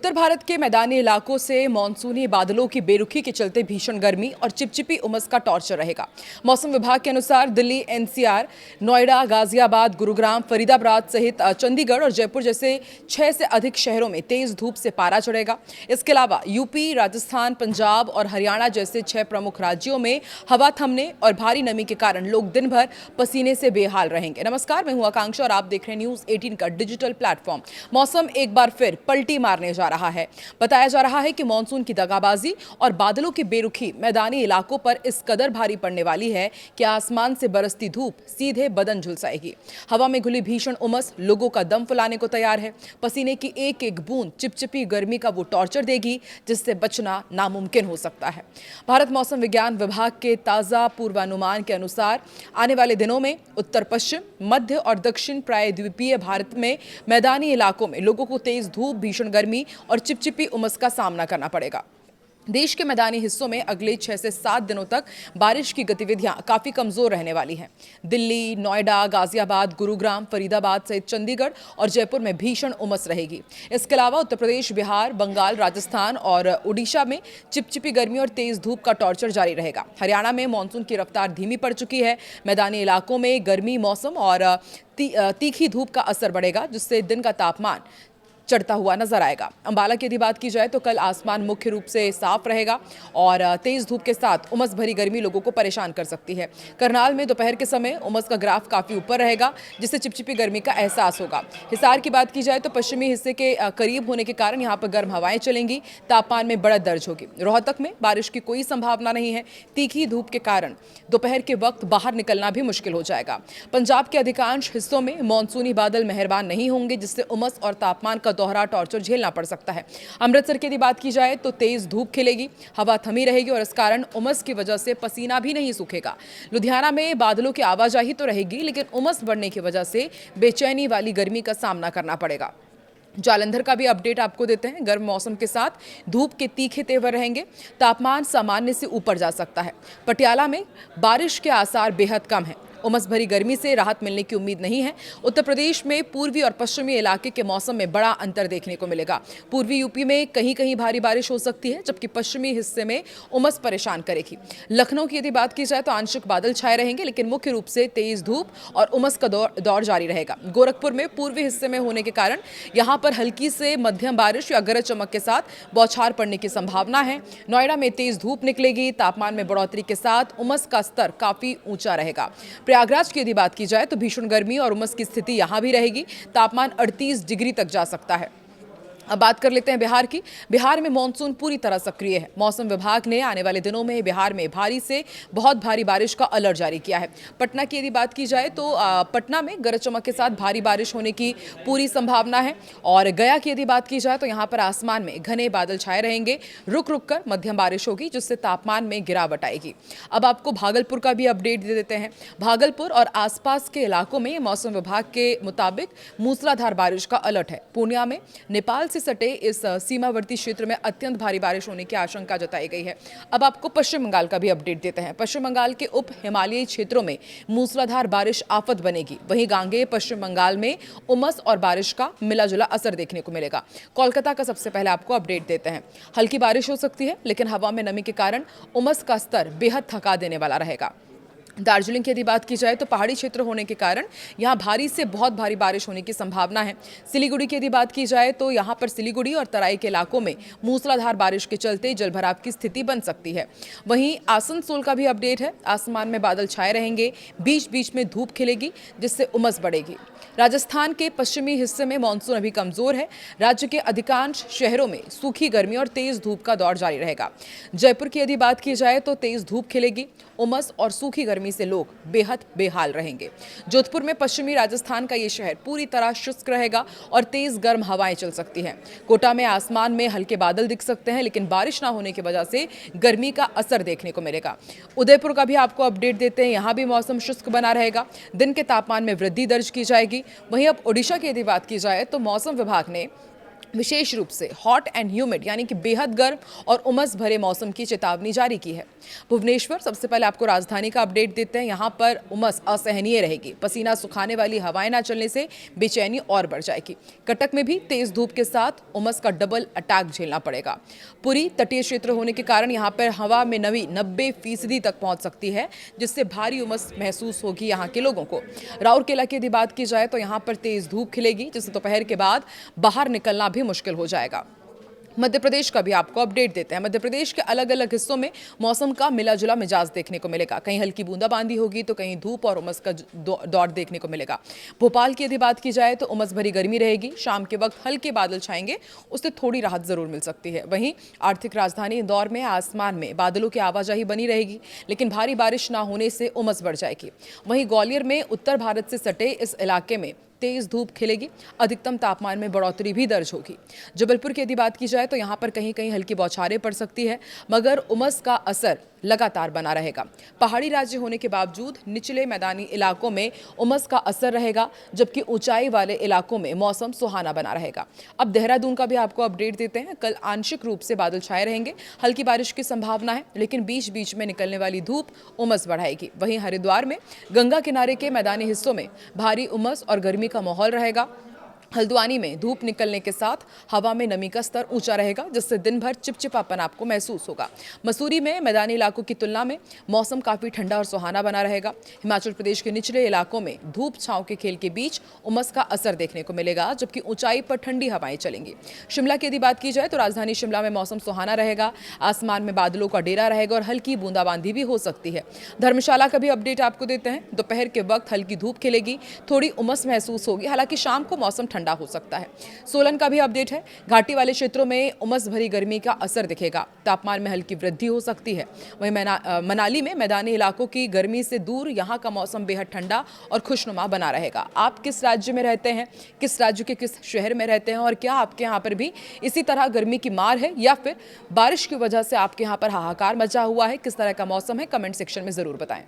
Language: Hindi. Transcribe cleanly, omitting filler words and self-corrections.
उत्तर भारत के मैदानी इलाकों से मानसूनी बादलों की बेरुखी के चलते भीषण गर्मी और चिपचिपी उमस का टॉर्चर रहेगा। मौसम विभाग के अनुसार दिल्ली, एनसीआर, नोएडा, गाजियाबाद, गुरुग्राम, फरीदाबाद सहित चंडीगढ़ और जयपुर जैसे 6 से अधिक शहरों में तेज धूप से पारा चढ़ेगा। इसके अलावा यूपी, राजस्थान, पंजाब और हरियाणा जैसे 6 प्रमुख राज्यों में हवा थमने और भारी नमी के कारण लोग दिन भर पसीने से बेहाल रहेंगे। नमस्कार, मैं हूं आकांक्षा और आप देख रहे हैं न्यूज 18 का डिजिटल प्लेटफॉर्म। मौसम एक बार फिर पलटी मारने जा रहा है। बताया जा रहा है कि मानसून की दगाबाजी और बादलों की बेरुखी मैदानी इलाकों पर इस कदर भारी पड़ने वाली है कि आसमान से बरसती धूप सीधे बदन झुलसाएगी। हवा में घुली भीषण उमस लोगों का दम फुलाने को तैयार है। पसीने की एक एक बूंद चिपचिपी गर्मी का वो टॉर्चर देगी जिससे बचना नामुमकिन हो सकता है। भारत मौसम विज्ञान विभाग के ताजा पूर्वानुमान के अनुसार आने वाले दिनों में उत्तर पश्चिम, मध्य और दक्षिण प्रायद्वीपीय भारत में मैदानी इलाकों में लोगों को तेज धूप, भीषण गर्मी और चिपचिपी उमस का सामना करना पड़ेगा। देश के मैदानी हिस्सों में अगले 6 से 7 दिनों तक बारिश की गतिविधियां काफी कमजोर रहने वाली हैं। दिल्ली, नोएडा, गाजियाबाद, गुरुग्राम, फरीदाबाद सहित चंडीगढ़ और जयपुर में भीषण उमस रहेगी। इसके अलावा उत्तर प्रदेश, बिहार, बंगाल, राजस्थान और उड़ीसा में चिपचिपी गर्मी और तेज धूप का टॉर्चर जारी रहेगा। हरियाणा में मानसून की रफ्तार धीमी पड़ चुकी है। मैदानी इलाकों में गर्मी मौसम और तीखी धूप का असर बढ़ेगा, जिससे दिन का तापमान चढ़ता हुआ नजर आएगा। अंबाला की यदि बात की जाए तो कल आसमान मुख्य रूप से साफ रहेगा और तेज धूप के साथ उमस भरी गर्मी लोगों को परेशान कर सकती है। करनाल में दोपहर के समय उमस का ग्राफ काफी ऊपर रहेगा, जिससे चिपचिपी गर्मी का एहसास होगा। हिसार की बात की जाए तो पश्चिमी हिस्से के करीब होने के कारण यहाँ पर गर्म हवाएं चलेंगी, तापमान में बढ़त दर्ज होगी। रोहतक में बारिश की कोई संभावना नहीं है। तीखी धूप के कारण दोपहर के वक्त बाहर निकलना भी मुश्किल हो जाएगा। पंजाब के अधिकांश हिस्सों में मानसूनी बादल मेहरबान नहीं होंगे, जिससे उमस और तापमान का दोहरा टॉर्चर झेलना पड़ सकता है। अमृतसर की यदि बात की जाए तो तेज धूप खिलेगी, हवा थमी रहेगी और इस कारण उमस की वजह से पसीना भी नहीं सूखेगा। लुधियाना में बादलों की आवाजाही तो रहेगी, लेकिन उमस बढ़ने की वजह से बेचैनी वाली गर्मी का सामना करना पड़ेगा। जालंधर का भी अपडेट आपको देते हैं। गर्म मौसम के साथ धूप के तीखे तेवर रहेंगे, तापमान सामान्य से ऊपर जा सकता है। पटियाला में बारिश के आसार बेहद कम हैं। उमस भरी गर्मी से राहत मिलने की उम्मीद नहीं है। उत्तर प्रदेश में पूर्वी और पश्चिमी इलाके के मौसम में बड़ा अंतर देखने को मिलेगा। पूर्वी यूपी में कहीं कहीं भारी बारिश हो सकती है, जबकि पश्चिमी हिस्से में उमस परेशान करेगी। लखनऊ की यदि बात की जाए तो आंशिक बादल छाए रहेंगे, लेकिन मुख्य रूप से तेज धूप और उमस का दौर जारी रहेगा। गोरखपुर में पूर्वी हिस्से में होने के कारण यहाँ पर हल्की से मध्यम बारिश या गरज चमक के साथ बौछार पड़ने की संभावना है। नोएडा में तेज धूप निकलेगी, तापमान में बढ़ोतरी के साथ उमस का स्तर काफी ऊंचा रहेगा। प्रयागराज की यदि बात की जाए तो भीषण गर्मी और उमस की स्थिति यहां भी रहेगी, तापमान 38 डिग्री तक जा सकता है। अब बात कर लेते हैं बिहार की। बिहार में मानसून पूरी तरह सक्रिय है। मौसम विभाग ने आने वाले दिनों में बिहार में भारी से बहुत भारी बारिश का अलर्ट जारी किया है। पटना की यदि बात की जाए तो पटना में गरज चमक के साथ भारी बारिश होने की पूरी संभावना है और गया की यदि बात की जाए तो यहाँ पर आसमान में घने बादल छाए रहेंगे। रुक रुक कर मध्यम बारिश होगी, जिससे तापमान में गिरावट आएगी। अब आपको भागलपुर का भी अपडेट दे देते हैं। भागलपुर और आसपास के इलाकों में मौसम विभाग के मुताबिक मूसलाधार बारिश का अलर्ट है। पूर्णिया में नेपाल से सटे इस सीमावर्ती क्षेत्र में अत्यंत भारी बारिश होने की आशंका जताई गई है। अब आपको पश्चिम बंगाल का भी अपडेट देते हैं। पश्चिम बंगाल के उप हिमालयी क्षेत्रों में मूसलाधार बारिश आफत बनेगी। वहीं गांगेय पश्चिम बंगाल में उमस और बारिश का मिला जुला असर देखने को मिलेगा। कोलकाता का सबसे पहले आपको अपडेट देते हैं। हल्की बारिश हो सकती है, लेकिन हवा में नमी के कारण उमस का स्तर बेहद थका देने वाला रहेगा। दार्जिलिंग की यदि बात की जाए तो पहाड़ी क्षेत्र होने के कारण यहाँ भारी से बहुत भारी बारिश होने की संभावना है। सिलीगुड़ी की यदि बात की जाए तो यहाँ पर सिलीगुड़ी और तराई के इलाकों में मूसलाधार बारिश के चलते जलभराव की स्थिति बन सकती है। वहीं आसनसोल का भी अपडेट है। आसमान में बादल छाए रहेंगे, बीच बीच में धूप खिलेगी, जिससे उमस बढ़ेगी। राजस्थान के पश्चिमी हिस्से में मानसून अभी कमजोर है। राज्य के अधिकांश शहरों में सूखी गर्मी और तेज धूप का दौर जारी रहेगा। जयपुर की यदि बात की जाए तो तेज धूप खिलेगी, उमस और सूखी गर्मी से लोग बेहद बेहाल रहेंगे। जोधपुर में पश्चिमी राजस्थान का ये शहर पूरी तरह शुष्क रहेगा और तेज गर्म हवाएं चल सकती हैं। कोटा में आसमान में हल्के बादल दिख सकते हैं, लेकिन बारिश ना होने की वजह से गर्मी का असर देखने को मिलेगा। उदयपुर का भी आपको अपडेट देते हैं। यहाँ भी मौसम शुष्क बना रहेगा, दिन के तापमान में वृद्धि दर्ज की जाएगी। वहीं अब ओडिशा की यदि बात की जाए तो मौसम विभाग ने विशेष रूप से हॉट एंड ह्यूमिड यानी कि बेहद गर्म और उमस भरे मौसम की चेतावनी जारी की है। भुवनेश्वर, सबसे पहले आपको राजधानी का अपडेट देते हैं। यहां पर उमस असहनीय रहेगी। पसीना सुखाने वाली हवाएं ना चलने से बेचैनी और बढ़ जाएगी। कटक में भी तेज धूप के साथ उमस का डबल अटैक झेलना पड़ेगा। पुरी तटीय क्षेत्र होने के कारण यहां पर हवा में नमी 90% तक पहुंच सकती है, जिससे भारी उमस महसूस होगी यहां के लोगों को। राउरकेला की यदि बात की जाए तो यहां पर तेज धूप खिलेगी, जिससे दोपहर के बाद बाहर निकलना भी मुश्किल हो जाएगा। मध्य प्रदेश का भी आपको अपडेट देते हैं। मध्य प्रदेश के अलग अलग हिस्सों में मौसम का मिला जुला मिजाज देखने को मिलेगा। कहीं हल्की बूंदाबांदी होगी तो कहीं धूप और उमस का दौर देखने को मिलेगा। भोपाल की यदि बात की जाए तो उमस भरी गर्मी रहेगी। शाम के वक्त हल्के बादल छाएंगे, उससे थोड़ी राहत जरूर मिल सकती है। वहीं आर्थिक राजधानी इंदौर में आसमान में बादलों की आवाजाही बनी रहेगी, लेकिन भारी बारिश ना होने से उमस बढ़ जाएगी। वहीं ग्वालियर में उत्तर भारत से सटे इस इलाके में तेज धूप खिलेगी। अधिकतम तापमान में बढ़ोतरी भी दर्ज होगी। जबलपुर की यदि बात की जाए तो यहां पर कहीं कहीं हल्की बौछारें पड़ सकती है, मगर उमस का असर लगातार बना रहेगा। पहाड़ी राज्य होने के बावजूद निचले मैदानी इलाकों में उमस का असर रहेगा, जबकि ऊंचाई वाले इलाकों में मौसम सुहाना बना रहेगा। अब देहरादून का भी आपको अपडेट देते हैं। कल आंशिक रूप से बादल छाए रहेंगे, हल्की बारिश की संभावना है, लेकिन बीच बीच में निकलने वाली धूप उमस बढ़ाएगी। वहीं हरिद्वार में गंगा किनारे के मैदानी हिस्सों में भारी उमस और गर्मी का माहौल रहेगा। हल्द्वानी में धूप निकलने के साथ हवा में नमी का स्तर ऊंचा रहेगा, जिससे दिन भर चिपचिपापन आपको महसूस होगा। मसूरी में मैदानी इलाकों की तुलना में मौसम काफी ठंडा और सुहाना बना रहेगा। हिमाचल प्रदेश के निचले इलाकों में धूप छांव के खेल के बीच उमस का असर देखने को मिलेगा, जबकि ऊंचाई पर ठंडी हवाएं चलेंगी। शिमला की यदि बात की जाए तो राजधानी शिमला में मौसम सुहाना रहेगा। आसमान में बादलों का डेरा रहेगा और हल्की बूंदाबांदी भी हो सकती है। धर्मशाला का भी अपडेट आपको देते हैं। दोपहर के वक्त हल्की धूप खिलेगी, थोड़ी उमस महसूस होगी, हालांकि शाम को मौसम ठंडा हो सकता है। सोलन का भी अपडेट है। घाटी वाले क्षेत्रों में उमस भरी गर्मी का असर दिखेगा। तापमान में हल्की वृद्धि हो सकती है। वहीं मनाली में मैदानी इलाकों की गर्मी से दूर यहां का मौसम बेहद ठंडा और खुशनुमा बना रहेगा। आप किस राज्य में रहते हैं, किस राज्य के किस शहर में रहते हैं, और क्या आपके यहां पर भी इसी तरह गर्मी की मार है, या फिर बारिश की वजह से आपके यहां पर हाहाकार मचा हुआ है? किस तरह का मौसम है, कमेंट सेक्शन में जरूर बताएं।